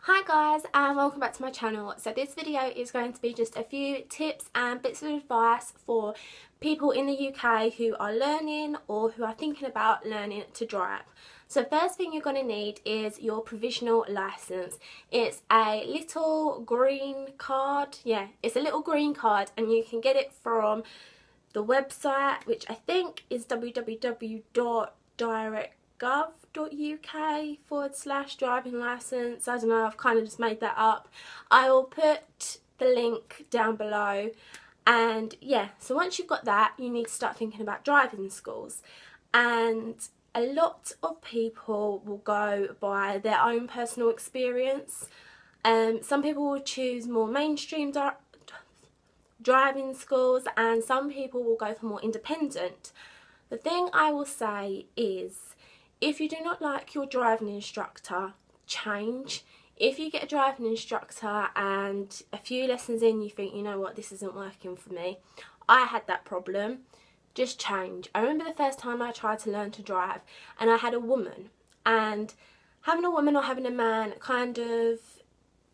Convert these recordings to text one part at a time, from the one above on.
Hi guys, and welcome back to my channel. So this video is going to be just a few tips and bits of advice for people in the UK who are learning or who are thinking about learning to drive. So first thing you're going to need is your provisional license. It's a little green card. Yeah, it's a little green card and you can get it from the website, which I think is www.directgov.uk/driving license. I don't know, I've kind of just made that up. I will put the link down below. And yeah, so once you've got that, you need to start thinking about driving schools. And a lot of people will go by their own personal experience. Some people will choose more mainstream driving schools, and some people will go for more independent. The thing I will say is, if you do not like your driving instructor, change. If you get a driving instructor and a few lessons in you think, you know what, this isn't working for me. I had that problem. Just change. I remember the first time I tried to learn to drive and I had a woman, and having a woman or having a man kind of,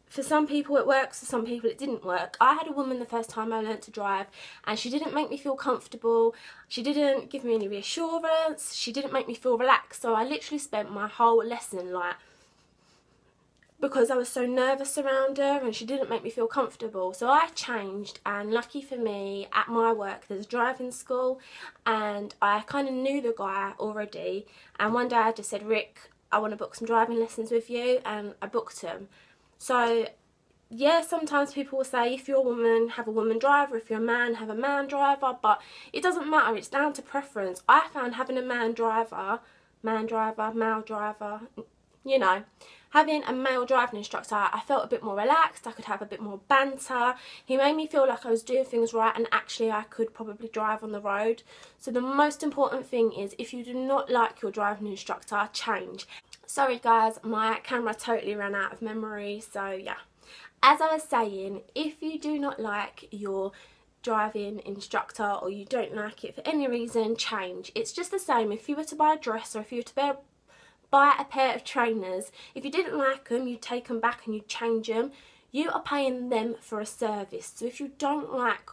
for some people it works, for some people it didn't work. I had a woman the first time I learnt to drive and she didn't make me feel comfortable. She didn't give me any reassurance. She didn't make me feel relaxed. So I literally spent my whole lesson because I was so nervous around her and she didn't make me feel comfortable. So I changed, and lucky for me, at my work there's a driving school and I kind of knew the guy already, and one day I just said, Rick, I want to book some driving lessons with you, and I booked them. So yeah, sometimes people will say if you're a woman, have a woman driver, if you're a man, have a man driver, but it doesn't matter, it's down to preference. I found having a male driver, you know, having a male driving instructor, I felt a bit more relaxed. I could have a bit more banter. He made me feel like I was doing things right, and actually I could probably drive on the road. So the most important thing is, if you do not like your driving instructor, change. Sorry guys, my camera totally ran out of memory, so yeah. As I was saying, if you do not like your driving instructor or you don't like it for any reason, change. It's just the same if you were to buy a dress or if you were to buy a pair of trainers. If you didn't like them, you'd take them back and you'd change them. You are paying them for a service. So if you don't like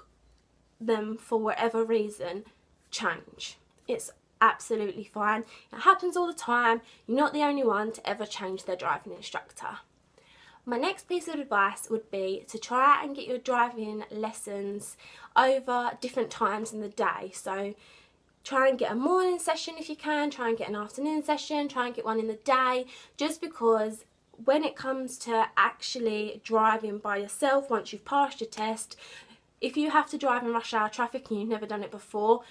them for whatever reason, change. It's absolutely fine. It happens all the time. You're not the only one to ever change their driving instructor. My next piece of advice would be to try and get your driving lessons over different times in the day. So try and get a morning session if you can, try and get an afternoon session, try and get one in the day, just because when it comes to actually driving by yourself once you've passed your test, if you have to drive in rush hour traffic and you've never done it before,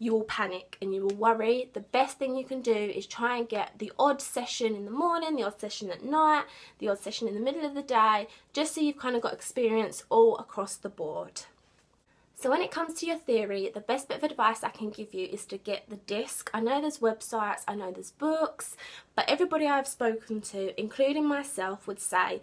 you will panic and you will worry. The best thing you can do is try and get the odd session in the morning, the odd session at night, the odd session in the middle of the day, just so you've kind of got experience all across the board. So when it comes to your theory, the best bit of advice I can give you is to get the disc. I know there's websites, I know there's books, but everybody I've spoken to, including myself, would say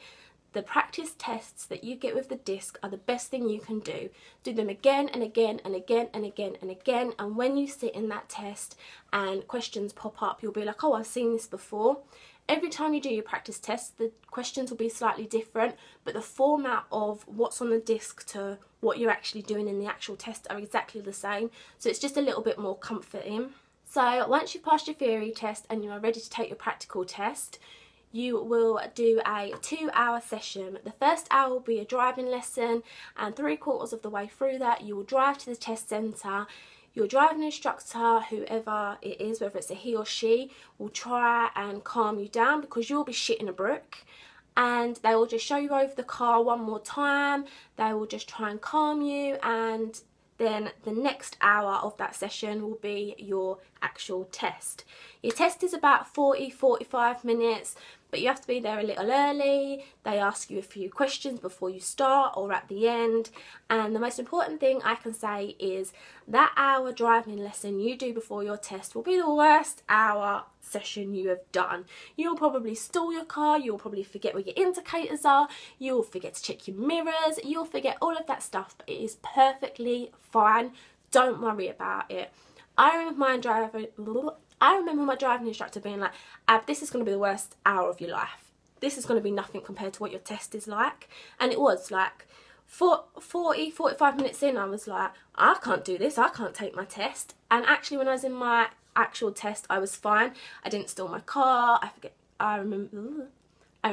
the practice tests that you get with the disc are the best thing you can do. Do them again and again and again and again and again, and when you sit in that test and questions pop up, you'll be like, oh, I've seen this before. Every time you do your practice test, the questions will be slightly different, but the format of what's on the disc to what you're actually doing in the actual test are exactly the same, so it's just a little bit more comforting. So once you've passed your theory test and you are ready to take your practical test, you will do a 2-hour session. The first hour will be a driving lesson, and 3/4 of the way through that you will drive to the test centre. Your driving instructor, whoever it is, whether it's a he or she, will try and calm you down because you'll be shitting a brick, and they will just show you over the car one more time. They will just try and calm you, and then the next hour of that session will be your actual test. Your test is about 40-45 minutes, but you have to be there a little early. They ask you a few questions before you start or at the end, and the most important thing I can say is that hour driving lesson you do before your test will be the worst hour session you have done. You'll probably stall your car, you'll probably forget where your indicators are, you'll forget to check your mirrors, you'll forget all of that stuff, but it is perfectly fine. Don't worry about it. I remember my driving instructor being like, Ab, this is going to be the worst hour of your life. this is going to be nothing compared to what your test is like. And it was like 45 minutes in, I was like, I can't do this, I can't take my test. And actually when I was in my actual test, I was fine. I didn't steal my car, I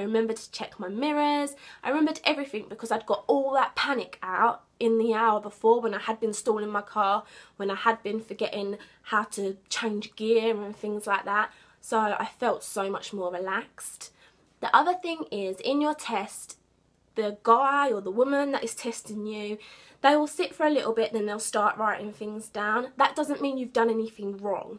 remembered to check my mirrors, I remembered everything because I'd got all that panic out in the hour before when I had been stalling my car, when I had been forgetting how to change gear and things like that. So I felt so much more relaxed. The other thing is, in your test, the guy or the woman that is testing you, they will sit for a little bit, then they'll start writing things down. That doesn't mean you've done anything wrong.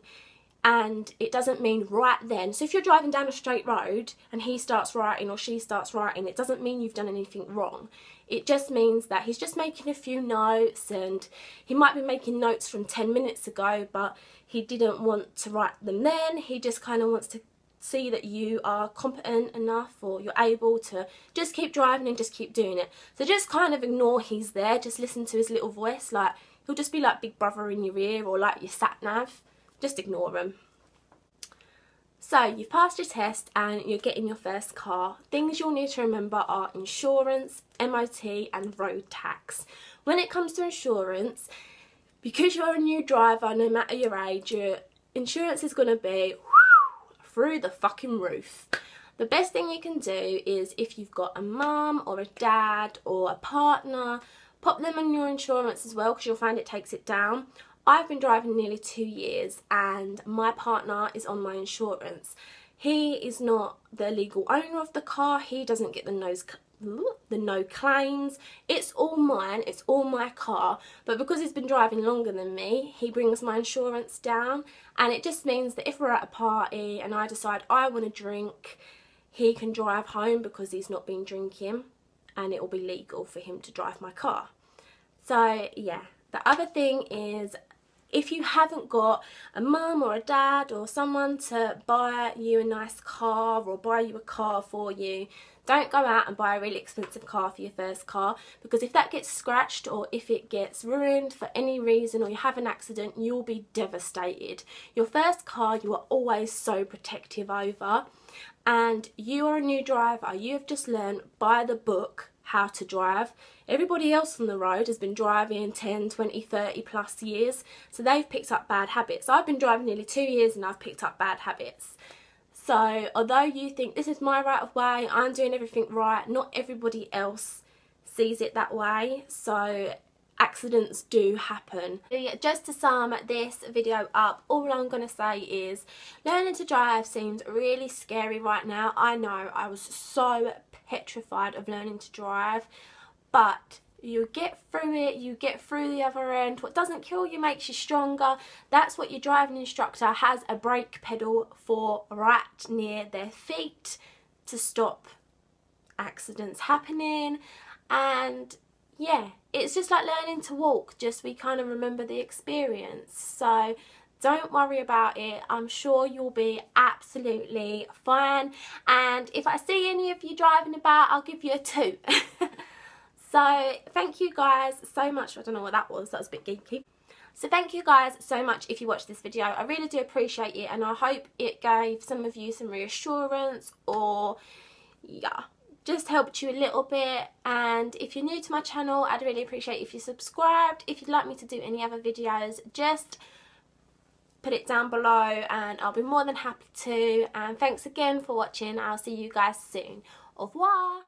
And it doesn't mean right then. So if you're driving down a straight road and he starts writing or she starts writing, it doesn't mean you've done anything wrong. It just means that he's just making a few notes, and he might be making notes from 10 minutes ago, but he didn't want to write them then. He just kind of wants to see that you are competent enough, or you're able to just keep driving and just keep doing it. So just kind of ignore he's there. Just listen to his little voice. Like, he'll just be like Big Brother in your ear, or like your sat nav. Just ignore him. So you've passed your test and you're getting your first car. Things you'll need to remember are insurance, MOT and road tax. When it comes to insurance, because you're a new driver, no matter your age, your insurance is going to be through the fucking roof. The best thing you can do is, if you've got a mum or a dad or a partner, pop them on your insurance as well, because you'll find it takes it down. I've been driving nearly 2 years and my partner is on my insurance. He is not the legal owner of the car. He doesn't get the no claims. It's all mine, it's all my car. But because he's been driving longer than me, he brings my insurance down. And it just means that if we're at a party and I decide I want to drink, he can drive home because he's not been drinking, and it will be legal for him to drive my car. So yeah, the other thing is, if you haven't got a mum or a dad or someone to buy you a nice car or buy you a car for you, don't go out and buy a really expensive car for your first car, because if that gets scratched or if it gets ruined for any reason or you have an accident, you'll be devastated. Your first car you are always so protective over, and you are a new driver. You have just learned by the book how to drive. Everybody else on the road has been driving 10, 20, 30 plus years, so they've picked up bad habits. I've been driving nearly 2 years and I've picked up bad habits. So although you think this is my right of way, I'm doing everything right, not everybody else sees it that way. So accidents do happen. Just to sum this video up, all I'm going to say is learning to drive seems really scary right now. I know, I was so petrified of learning to drive, but you get through it, you get through the other end. What doesn't kill you makes you stronger. That's what your driving instructor has a brake pedal for right near their feet to stop accidents happening. And yeah, it's just like learning to walk, just we kind of remember the experience. So don't worry about it. I'm sure you'll be absolutely fine. And if I see any of you driving about, I'll give you a toot. So thank you guys so much. I don't know what that was a bit geeky. So thank you guys so much if you watched this video. I really do appreciate it, and I hope it gave some of you some reassurance, or yeah, just helped you a little bit. And if you're new to my channel, I'd really appreciate if you subscribed. If you'd like me to do any other videos, just put it down below and I'll be more than happy to. And thanks again for watching. I'll see you guys soon. Au revoir.